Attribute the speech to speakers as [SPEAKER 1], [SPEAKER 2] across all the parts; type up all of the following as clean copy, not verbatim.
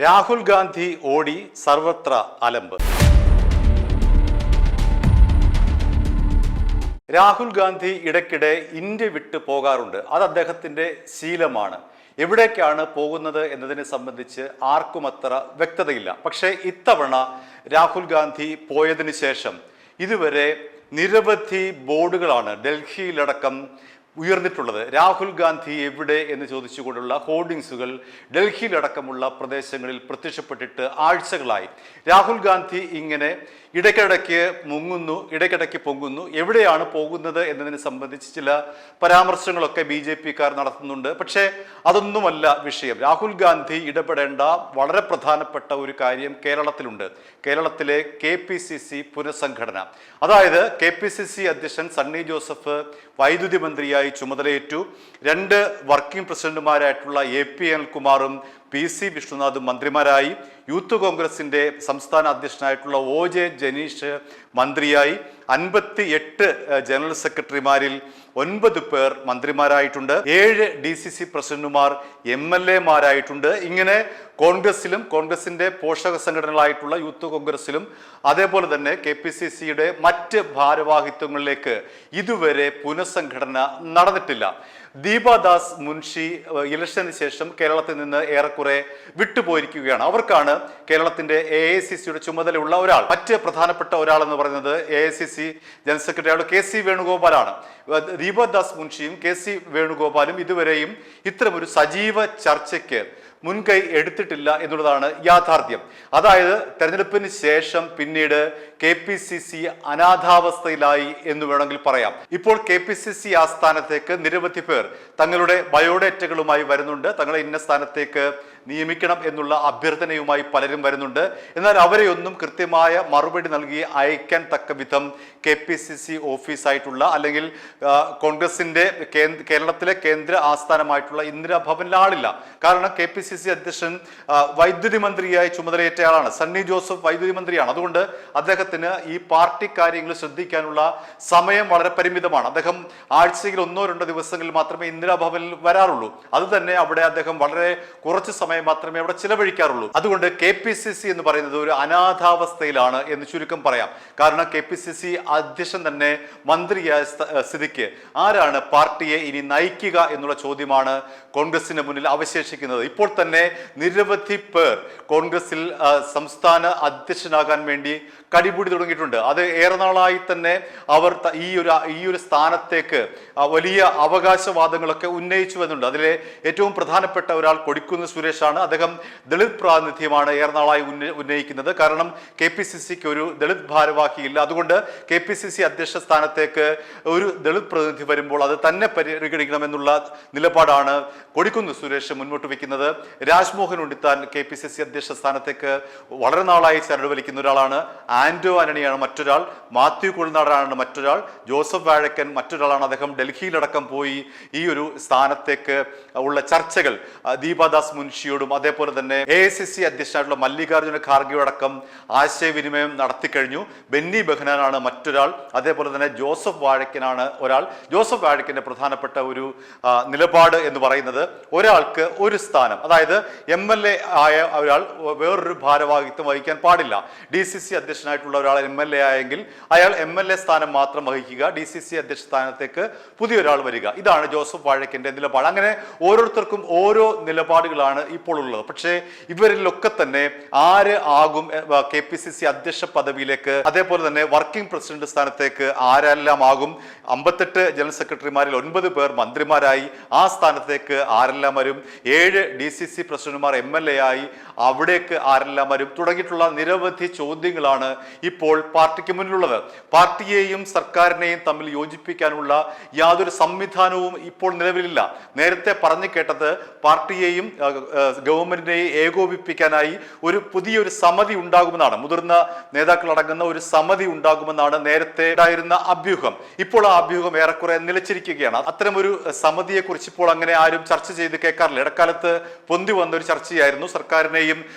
[SPEAKER 1] രാഹുൽ ഗാന്ധി ഓടി സർവത്ര അലമ്പ്. രാഹുൽ ഗാന്ധി ഇടയ്ക്കിടെ ഇന്ത്യ വിട്ടു പോകാറുണ്ട്. അത് അദ്ദേഹത്തിൻ്റെ ശീലമാണ്. എവിടേക്കാണ് പോകുന്നത് എന്നതിനെ സംബന്ധിച്ച് ആർക്കും അത്ര വ്യക്തതയില്ല. പക്ഷേ ഇത്തവണ രാഹുൽ ഗാന്ധി പോയതിനു ശേഷം ഇതുവരെ നിരവധി ബോർഡുകളാണ് ഡൽഹിയിലടക്കം ഉയർന്നിട്ടുള്ളത്. രാഹുൽ ഗാന്ധി എവിടെ എന്ന് ചോദിച്ചുകൊണ്ടുള്ള ഹോർഡിങ്സുകൾ ഡൽഹിയിലടക്കമുള്ള പ്രദേശങ്ങളിൽ പ്രത്യക്ഷപ്പെട്ടിട്ട് ആഴ്ചകളായി. രാഹുൽ ഗാന്ധി ഇങ്ങനെ ഇടയ്ക്കിടയ്ക്ക് മുങ്ങുന്നു, ഇടയ്ക്കിടയ്ക്ക് പൊങ്ങുന്നു. എവിടെയാണ് പോകുന്നത് എന്നതിനെ സംബന്ധിച്ച് ചില പരാമർശങ്ങളൊക്കെ BJP-ക്കാർ നടത്തുന്നുണ്ട്. പക്ഷേ അതൊന്നുമല്ല വിഷയം. രാഹുൽ ഗാന്ധി ഇടപെടേണ്ട വളരെ പ്രധാനപ്പെട്ട ഒരു കാര്യം കേരളത്തിലുണ്ട്. കേരളത്തിലെ KPCC പുനഃസംഘടന. അതായത് KPCC അധ്യക്ഷൻ സണ്ണി ജോസഫ് വൈദ്യുതി മന്ത്രിയായി ചുമതലയേറ്റു. 2 വർക്കിംഗ് പ്രസിഡന്റുമാരായിട്ടുള്ള AP അനിൽകുമാറും PC വിഷ്ണുനാഥും മന്ത്രിമാരായി. യൂത്ത് കോൺഗ്രസിന്റെ സംസ്ഥാന അധ്യക്ഷനായിട്ടുള്ള OJ ജനീഷ് മന്ത്രിയായി. 58 ജനറൽ സെക്രട്ടറിമാരിൽ 9 പേർ മന്ത്രിമാരായിട്ടുണ്ട്. 7 DCC പ്രസിഡന്റുമാർ MLA-മാരായിട്ടുണ്ട്. ഇങ്ങനെ കോൺഗ്രസിലും കോൺഗ്രസിന്റെ പോഷക സംഘടനകളായിട്ടുള്ള യൂത്ത് കോൺഗ്രസിലും അതേപോലെ തന്നെ KPCC-യുടെ മറ്റ് ഭാരവാഹിത്വങ്ങളിലേക്ക് ഇതുവരെ പുനഃസംഘടന നടന്നിട്ടില്ല. ദീപാദാസ് മുൻഷി ഇലക്ഷന് ശേഷം കേരളത്തിൽ നിന്ന് ഏറെക്കുറെ വിട്ടുപോയിരിക്കുകയാണ്. അവർക്കാണ് കേരളത്തിന്റെ AICC-യുടെ ചുമതലയുള്ള ഒരാൾ. മറ്റ് പ്രധാനപ്പെട്ട ഒരാൾ എന്ന് പറയുന്നത് AICC ജനറൽ സെക്രട്ടറി KC വേണുഗോപാലാണ്. ദീപാദാസ് മുൻഷിയും KC വേണുഗോപാലും ഇതുവരെയും ഇത്തരമൊരു സജീവ ചർച്ചയ്ക്ക് മുൻകൈ എടുത്തിട്ടില്ല എന്നുള്ളതാണ് യാഥാർത്ഥ്യം. അതായത് തെരഞ്ഞെടുപ്പിന് ശേഷം പിന്നീട് KPCC അനാഥാവസ്ഥയിലായി എന്ന് വേണമെങ്കിൽ പറയാം. ഇപ്പോൾ KPCC ആസ്ഥാനത്തേക്ക് നിരവധി പേർ തങ്ങളുടെ ബയോഡേറ്റകളുമായി വരുന്നുണ്ട്. തങ്ങളെ ഇന്ന സ്ഥാനത്തേക്ക് നിയമിക്കണം എന്നുള്ള അഭ്യർത്ഥനയുമായി പലരും വരുന്നുണ്ട്. എന്നാൽ അവരെയൊന്നും കൃത്യമായ മറുപടി നൽകി അയക്കാൻ തക്ക വിധം KPCC ഓഫീസായിട്ടുള്ള അല്ലെങ്കിൽ കോൺഗ്രസിന്റെ കേരളത്തിലെ കേന്ദ്ര ആസ്ഥാനമായിട്ടുള്ള ഇന്ദിരാഭവനിൽ ആളില്ല. കാരണം KPCC അധ്യക്ഷൻ വൈദ്യുതി മന്ത്രിയായി ചുമതലയേറ്റയാളാണ്. സണ്ണി ജോസഫ് വൈദ്യുതി മന്ത്രിയാണ്. അതുകൊണ്ട് അദ്ദേഹത്തിന് ഈ പാർട്ടി കാര്യങ്ങൾ ശ്രദ്ധിക്കാനുള്ള സമയം വളരെ പരിമിതമാണ്. അദ്ദേഹം ആഴ്ചയിൽ 1-2 ദിവസങ്ങളിൽ മാത്രമേ ഇന്ദിരാഭവനിൽ വരാറുള്ളൂ. അത് തന്നെ അവിടെ അദ്ദേഹം വളരെ കുറച്ച് സമയം മാത്രമേ അവിടെ ചിലവഴിക്കാറുള്ളൂ. അതുകൊണ്ട് KPCC എന്ന് പറയുന്നത് ഒരു അനാഥാവസ്ഥയിലാണ് എന്ന് ചുരുക്കം പറയാം. കാരണം KPCC അധ്യക്ഷൻ തന്നെ മന്ത്രിയായ സ്ഥിതിക്ക് ആരാണ് പാർട്ടിയെ ഇനി നയിക്കുക എന്നുള്ള ചോദ്യമാണ് കോൺഗ്രസിന് മുന്നിൽ അവശേഷിക്കുന്നത്. ഇപ്പോൾ തന്നെ നിരവധി പേർ കോൺഗ്രസിൽ സംസ്ഥാന അധ്യക്ഷനാകാൻ വേണ്ടി കടിപിടി തുടങ്ങിയിട്ടുണ്ട്. അത് ഏറെ നാളായി തന്നെ അവർ ഈ ഒരു സ്ഥാനത്തേക്ക് വലിയ അവകാശവാദങ്ങളൊക്കെ ഉന്നയിച്ചു വരുന്നുണ്ട്. അതിലെ ഏറ്റവും പ്രധാനപ്പെട്ട ഒരാൾ കൊടിക്കുന്നിൽ സുരേഷാണ്. അദ്ദേഹം ദളിത് പ്രാതിനിധ്യമാണ് ഏറെ നാളായി ഉന്നയിക്കുന്നത്. കാരണം KPCC-ക്ക് ഒരു ദളിത് ഭാരവാഹിയില്ല. അതുകൊണ്ട് KPCC അധ്യക്ഷ സ്ഥാനത്തേക്ക് ഒരു ദളിത് പ്രതിനിധി വരുമ്പോൾ അത് തന്നെ പരിഗണിക്കണമെന്നുള്ള നിലപാടാണ് കൊടിക്കുന്നിൽ സുരേഷ് മുന്നോട്ട് വയ്ക്കുന്നത്. രാജ്മോഹൻ ഉണ്ണിത്താൻ KPCC അധ്യക്ഷ സ്ഥാനത്തേക്ക് വളരെ നാളായി ചരട് വലിക്കുന്ന ഒരാളാണ്. ആന്റോ ആന്റണിയാണ് മറ്റൊരാൾ. മാത്യു കുഴൽനാടനാണ് മറ്റൊരാൾ. ജോസഫ് വാഴക്കൻ മറ്റൊരാളാണ്. അദ്ദേഹം ഡൽഹിയിലടക്കം പോയി ഈ ഒരു സ്ഥാനത്തേക്ക് ഉള്ള ചർച്ചകൾ ദീപാദാസ് മുൻഷിയോടും അതേപോലെ തന്നെ AICC അധ്യക്ഷനായിട്ടുള്ള മല്ലികാർജ്ജുന ഖാർഗെയോടക്കം ആശയവിനിമയം നടത്തിക്കഴിഞ്ഞു. ബെന്നി ബെഹനാനാണ് മറ്റൊരാൾ. അതേപോലെ തന്നെ ജോസഫ് വാഴക്കനാണ് ഒരാൾ. ജോസഫ് വാഴക്കന്റെ പ്രധാനപ്പെട്ട ഒരു നിലപാട് എന്ന് പറയുന്നത് ഒരാൾക്ക് ഒരു സ്ഥാനം, അതായത് MLA ആയ ഒരാൾ വേറൊരു ഭാരവാഹിത്വം വഹിക്കാൻ പാടില്ല. DCC അധ്യക്ഷനായിട്ടുള്ള ഒരാൾ MLA ആയെങ്കിൽ അയാൾ MLA സ്ഥാനം മാത്രം വഹിക്കുക, DCC അധ്യക്ഷ സ്ഥാനത്തേക്ക് പുതിയൊരാൾ വരിക. ഇതാണ് ജോസഫ് വാഴക്കന്റെ നിലപാട്. അങ്ങനെ ഓരോരുത്തർക്കും ഓരോ നിലപാടുകളാണ് ഇപ്പോൾ ഉള്ളത്. പക്ഷേ ഇവരിലൊക്കെ തന്നെ ആര് ആകും KPCC അധ്യക്ഷ പദവിയിലേക്ക്, അതേപോലെ തന്നെ വർക്കിംഗ് പ്രസിഡന്റ് സ്ഥാനത്തേക്ക് ആരെല്ലാം ആകും? 58 ജനറൽ സെക്രട്ടറിമാരിൽ 9 പേർ മന്ത്രിമാരായി. ആ സ്ഥാനത്തേക്ക് ആരെല്ലാം വരും? 7 DCC പ്രസിഡന്റുമാർ MLA ആയി. അവിടേക്ക് ആരെല്ലാം വരും? തുടങ്ങിയിട്ടുള്ള നിരവധി ചോദ്യങ്ങളാണ് ഇപ്പോൾ പാർട്ടിക്ക് മുന്നിലുള്ളത്. പാർട്ടിയെയും സർക്കാരിനെയും തമ്മിൽ യോജിപ്പിക്കാനുള്ള യാതൊരു സംവിധാനവും ഇപ്പോൾ നിലവിലില്ല. നേരത്തെ പറഞ്ഞു കേട്ടത് പാർട്ടിയെയും ഗവൺമെന്റിനെയും ഏകോപിപ്പിക്കാനായി പുതിയൊരു സമിതി ഉണ്ടാകുമെന്നാണ്. മുതിർന്ന നേതാക്കൾ അടങ്ങുന്ന ഒരു സമിതി ഉണ്ടാകുമെന്നാണ് നേരത്തെ ഉണ്ടായിരുന്ന അഭ്യൂഹം. ഇപ്പോൾ ആ അഭ്യൂഹം ഏറെക്കുറെ നിലച്ചിരിക്കുകയാണ്. അത്തരമൊരു സമിതിയെ കുറിച്ച് ഇപ്പോൾ അങ്ങനെ ആരും ചർച്ച ചെയ്ത് കേൾക്കാറില്ല. ഇടക്കാലത്ത് പൊന്തി വന്ന ഒരു ചർച്ചയായിരുന്നു സർക്കാരിനെയും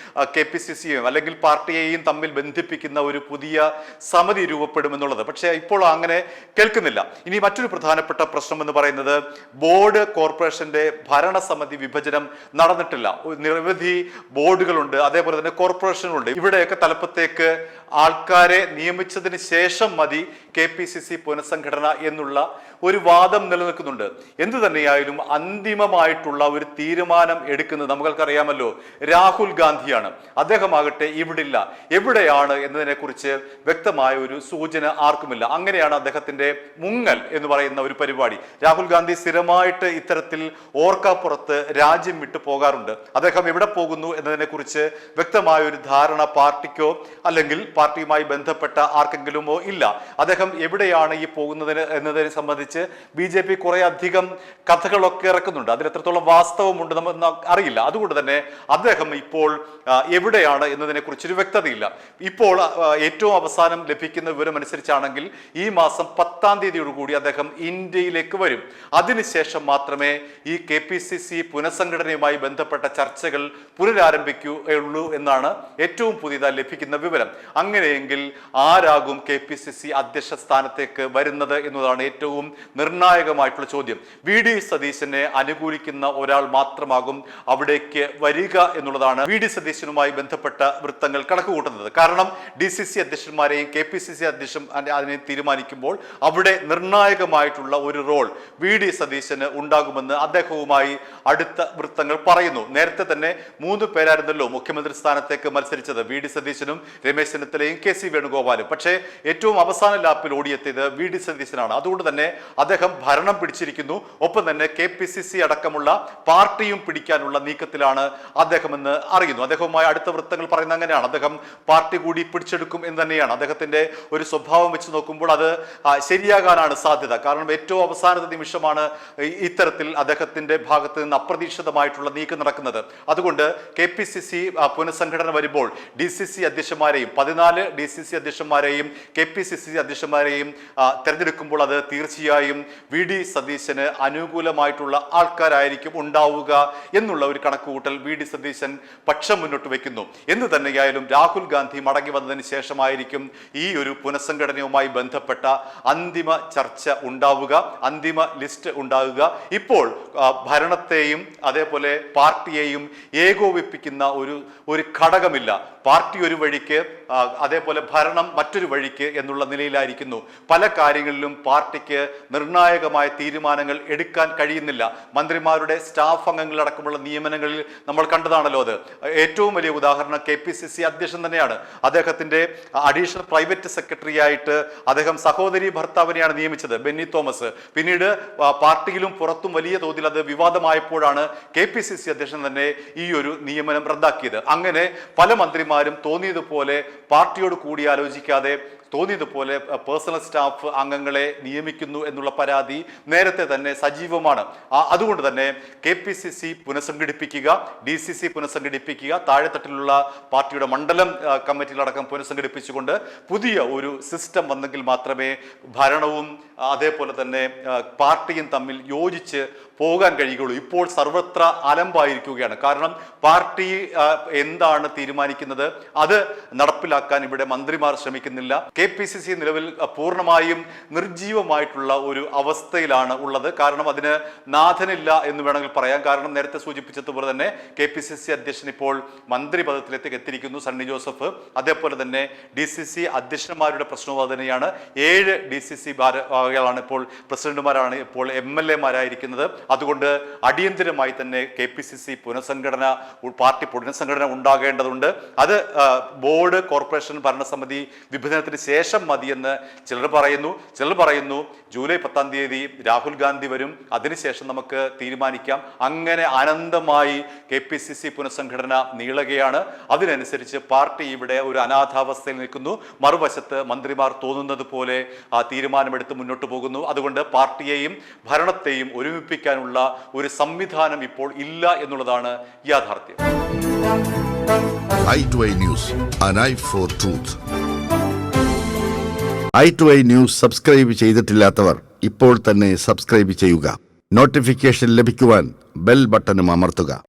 [SPEAKER 1] KPCC-യും അല്ലെങ്കിൽ പാർട്ടിയെയും തമ്മിൽ ബന്ധിപ്പിക്കുന്ന ഒരു പുതിയ സമിതി രൂപപ്പെടുമെന്നുള്ളത്. പക്ഷേ ഇപ്പോൾ അങ്ങനെ കേൾക്കുന്നില്ല. ഇനി മറ്റൊരു പ്രധാനപ്പെട്ട പ്രശ്നം എന്ന് പറയുന്നത് ബോർഡ് കോർപ്പറേഷന്റെ ഭരണസമിതി വിഭജനം നടന്നിട്ടില്ല. നിരവധി ബോർഡുകളുണ്ട്, അതേപോലെ തന്നെ കോർപ്പറേഷനുകളുണ്ട്. ഇവിടെയൊക്കെ തലപ്പത്തേക്ക് ആൾക്കാരെ നിയമിച്ചതിന് ശേഷം മതി KPCC പുനഃസംഘടന എന്നുള്ള ഒരു വാദം നിലനിൽക്കുന്നുണ്ട്. എന്തു തന്നെയായാലും അന്തിമമായിട്ടുള്ള ഒരു തീരുമാനം എടുക്കുന്നത് നമുക്കറിയാമല്ലോ രാഹുൽ ഗാന്ധിയാണ്. അദ്ദേഹമാകട്ടെ ഇവിടില്ല, എവിടെയാണ് എന്നതിനെ കുറിച്ച് വ്യക്തമായ ഒരു സൂചന ആർക്കുമില്ല. അങ്ങനെയാണ് അദ്ദേഹത്തിന്റെ മുങ്ങൽ എന്ന് പറയുന്ന ഒരു പരിപാടി. രാഹുൽ ഗാന്ധി സ്ഥിരമായിട്ട് ഇത്തരത്തിൽ ഓർക്കാപ്പുറത്ത് രാജ്യം വിട്ടു പോകാറുണ്ട്. അദ്ദേഹം എവിടെ പോകുന്നു എന്നതിനെ കുറിച്ച് വ്യക്തമായ ഒരു ധാരണ പാർട്ടിക്കോ അല്ലെങ്കിൽ പാർട്ടിയുമായി ബന്ധപ്പെട്ട ആർക്കെങ്കിലുമോ ഇല്ല. അദ്ദേഹം എവിടെയാണ് ഈ പോകുന്നതിന് എന്നതിനെ സംബന്ധിച്ച് BJP കുറെ അധികം കഥകളൊക്കെ ഇറക്കുന്നുണ്ട്. അതിൽ എത്രത്തോളം വാസ്തവമുണ്ട് നമ്മൾ അറിയില്ല. അതുകൊണ്ട് തന്നെ അദ്ദേഹം ഇപ്പോൾ എവിടെയാണ് എന്നതിനെ കുറിച്ചൊരു വ്യക്തതയില്ല. ഇപ്പോൾ ഏറ്റവും അവസാനം ലഭിക്കുന്ന വിവരമനുസരിച്ചാണെങ്കിൽ ഈ മാസം 10-ാം തീയതിയോടുകൂടി അദ്ദേഹം ഇന്ത്യയിലേക്ക് വരും. അതിനുശേഷം മാത്രമേ ഈ KPCC പുനഃസംഘടനയുമായി ബന്ധപ്പെട്ട ചർച്ചകൾ പുനരാരംഭിക്കുകയുള്ളൂ എന്നാണ് ഏറ്റവും പുതിയതായി ലഭിക്കുന്ന വിവരം. അങ്ങനെയെങ്കിൽ ആരാകും KPCC അധ്യക്ഷ സ്ഥാനത്തേക്ക് വരുന്നത് എന്നതാണ് ഏറ്റവും നിർണായകമായിട്ടുള്ള ചോദ്യം. VD സതീശനെ അനുകൂലിക്കുന്ന ഒരാൾ മാത്രമാകും അവിടേക്ക് വരിക എന്നുള്ളതാണ് VD സതീശനുമായി ബന്ധപ്പെട്ട വൃത്തങ്ങൾ കണക്കുകൂട്ടുന്നത്. കാരണം DCC അധ്യക്ഷന്മാരെയും KPCC അധ്യക്ഷൻ അതിനെ തീരുമാനിക്കുമ്പോൾ അവിടെ നിർണായകമായിട്ടുള്ള ഒരു റോൾ VD സതീശന് ഉണ്ടാകുമെന്ന് അദ്ദേഹവുമായി അടുത്ത വൃത്തങ്ങൾ പറയുന്നു. നേരത്തെ തന്നെ 3 പേരായിരുന്നല്ലോ മുഖ്യമന്ത്രി സ്ഥാനത്തേക്ക് മത്സരിച്ചത്, VD സതീശനും രമേശ് ചെന്നിത്തലയും KC വേണുഗോപാലും. പക്ഷേ ഏറ്റവും അവസാന ലാപ്പിൽ ഓടിയെത്തിയത് VD സതീശനാണ്. അതുകൊണ്ട് തന്നെ അദ്ദേഹം ഭരണം പിടിച്ചിരിക്കുന്നു. ഒപ്പം തന്നെ KPCC അടക്കമുള്ള പാർട്ടിയും പിടിക്കാനുള്ള നീക്കത്തിലാണ് അദ്ദേഹമെന്ന് അറിയുന്നു. അദ്ദേഹവുമായി അടുത്ത വൃത്തങ്ങൾ പറയുന്ന അങ്ങനെയാണ്. അദ്ദേഹം പാർട്ടി കൂടി പിടിച്ചെടുക്കും എന്ന് തന്നെയാണ്. അദ്ദേഹത്തിന്റെ ഒരു സ്വഭാവം വെച്ച് നോക്കുമ്പോൾ അത് ശരിയാകാനാണ് സാധ്യത. കാരണം ഏറ്റവും അവസാനത്തെ നിമിഷമാണ് ഇത്തരത്തിൽ അദ്ദേഹത്തിന്റെ ഭാഗത്ത് നിന്ന് അപ്രതീക്ഷിതമായിട്ടുള്ള നീക്കം നടക്കുന്നത്. അതുകൊണ്ട് KPCC പുനഃസംഘടന വരുമ്പോൾ DCC അധ്യക്ഷന്മാരെയും 14 DCC അധ്യക്ഷന്മാരെയും KPCC അധ്യക്ഷന്മാരെയും തെരഞ്ഞെടുക്കുമ്പോൾ അത് തീർച്ചയായും VD സതീശന് അനുകൂലമായിട്ടുള്ള ആൾക്കാരായിരിക്കും ഉണ്ടാവുക എന്നുള്ള ഒരു കണക്കുകൂട്ടൽ VD സതീശൻ പക്ഷം മുന്നോട്ട് വയ്ക്കുന്നു. എന്ന് തന്നെയായാലും രാഹുൽ ഗാന്ധി മടങ്ങി വന്നതിന് ശേഷമായിരിക്കും ഈ ഒരു പുനഃസംഘടനയുമായി ബന്ധപ്പെട്ട അന്തിമ ചർച്ച ഉണ്ടാവുക, അന്തിമ ലിസ്റ്റ് ഉണ്ടാവുക. ഇപ്പോൾ ഭരണത്തെയും അതേപോലെ പാർട്ടിയെയും ഏകോപിപ്പിക്കുന്ന ഒരു ഘടകമില്ല. പാർട്ടി ഒരു വഴിക്ക്, അതേപോലെ ഭരണം മറ്റൊരു വഴിക്ക് എന്നുള്ള നിലയിലായിരിക്കുന്നു. പല കാര്യങ്ങളിലും പാർട്ടിക്ക് നിർണായകമായ തീരുമാനങ്ങൾ എടുക്കാൻ കഴിയുന്നില്ല. മന്ത്രിമാരുടെ സ്റ്റാഫ് അംഗങ്ങളടക്കമുള്ള നിയമനങ്ങളിൽ നമ്മൾ കണ്ടതാണല്ലോ അത്. ഏറ്റവും വലിയ ഉദാഹരണം KPCC അധ്യക്ഷൻ തന്നെയാണ്. അദ്ദേഹത്തിന്റെ അഡീഷണൽ പ്രൈവറ്റ് സെക്രട്ടറി ആയിട്ട് അദ്ദേഹം സഹോദരി ഭർത്താവിനെയാണ് നിയമിച്ചത്, ബെന്നി തോമസ്. പിന്നീട് പാർട്ടിയിലും പുറത്തും വലിയ തോതിൽ അത് വിവാദമായപ്പോഴാണ് KPCC അധ്യക്ഷൻ തന്നെ ഈ ഒരു നിയമനം റദ്ദാക്കിയത്. അങ്ങനെ പല മന്ത്രിമാരും തോന്നിയതുപോലെ പാർട്ടിയോട് കൂടിയാലോചിക്കാതെ തോന്നിയതുപോലെ പേഴ്സണൽ സ്റ്റാഫ് അംഗങ്ങളെ നിയമിക്കുന്നു എന്നുള്ള പരാതി നേരത്തെ തന്നെ സജീവമാണ്. അതുകൊണ്ട് തന്നെ KPCC പുനഃസംഘടിപ്പിക്കുക, DCC പുനഃസംഘടിപ്പിക്കുക, താഴെത്തട്ടിലുള്ള പാർട്ടിയുടെ മണ്ഡലം കമ്മിറ്റികളടക്കം പുനഃസംഘടിപ്പിച്ചുകൊണ്ട് പുതിയ ഒരു സിസ്റ്റം വന്നെങ്കിൽ മാത്രമേ ഭരണവും അതേപോലെ തന്നെ പാർട്ടിയും തമ്മിൽ യോജിച്ച് പോകാൻ കഴിയുകയുള്ളൂ. ഇപ്പോൾ സർവത്ര അലമ്പായിരിക്കുകയാണ്. കാരണം പാർട്ടി എന്താണ് തീരുമാനിക്കുന്നത് അത് നടപ്പിലാക്കാൻ ഇവിടെ മന്ത്രിമാർ ശ്രമിക്കുന്നില്ല. KPCC നിലവിൽ പൂർണ്ണമായും നിർജീവമായിട്ടുള്ള ഒരു അവസ്ഥയിലാണ് ഉള്ളത്. കാരണം അതിന് നാഥനില്ല എന്ന് വേണമെങ്കിൽ പറയാം. കാരണം നേരത്തെ സൂചിപ്പിച്ചതുപോലെ തന്നെ KPCC അധ്യക്ഷൻ ഇപ്പോൾ മന്ത്രി പദത്തിലേക്ക് എത്തിയിരിക്കുന്നു, സണ്ണി ജോസഫ്. അതേപോലെ തന്നെ DCC അധ്യക്ഷന്മാരുടെ പ്രശ്നവും അത് തന്നെയാണ്. 7 DCC ഭാരവാഹികളാണ് ഇപ്പോൾ പ്രസിഡന്റുമാരാണ് ഇപ്പോൾ MLA-മാരായിരിക്കുന്നത്. അതുകൊണ്ട് അടിയന്തരമായി തന്നെ KPCC പുനഃസംഘടന, പാർട്ടി പുനഃസംഘടന ഉണ്ടാകേണ്ടതുണ്ട്. അത് ബോർഡ്, കോർപ്പറേഷൻ, ഭരണസമിതി വിഭജനത്തിന് ശേഷം മതിയെന്ന് ചിലർ പറയുന്നു ജൂലൈ 10-ാം തീയതി രാഹുൽ ഗാന്ധി വരും, അതിനുശേഷം നമുക്ക് തീരുമാനിക്കാം. അങ്ങനെ അനന്തമായി KPCC പുനഃസംഘടന നീളുകയാണ്. അതിനനുസരിച്ച് പാർട്ടി ഇവിടെ ഒരു അനാഥാവസ്ഥയിൽ നിൽക്കുന്നു. മറുവശത്ത് മന്ത്രിമാർ തോന്നുന്നത് പോലെ തീരുമാനമെടുത്ത് മുന്നോട്ട് പോകുന്നു. അതുകൊണ്ട് പാർട്ടിയെയും ഭരണത്തെയും ഒരുമിപ്പിക്കാനുള്ള ഒരു സംവിധാനം ഇപ്പോൾ ഇല്ല എന്നുള്ളതാണ് യാഥാർത്ഥ്യം.
[SPEAKER 2] i2i News, an eye for truth. i2i News subscribe ചെയ്തിട്ടില്ലാത്തവർ ഇപ്പോൾ തന്നെ സബ്സ്ക്രൈബ് ചെയ്യുക. നോട്ടിഫിക്കേഷൻ ലഭിക്കുവാൻ ബെൽ ബട്ടണും അമർത്തുക.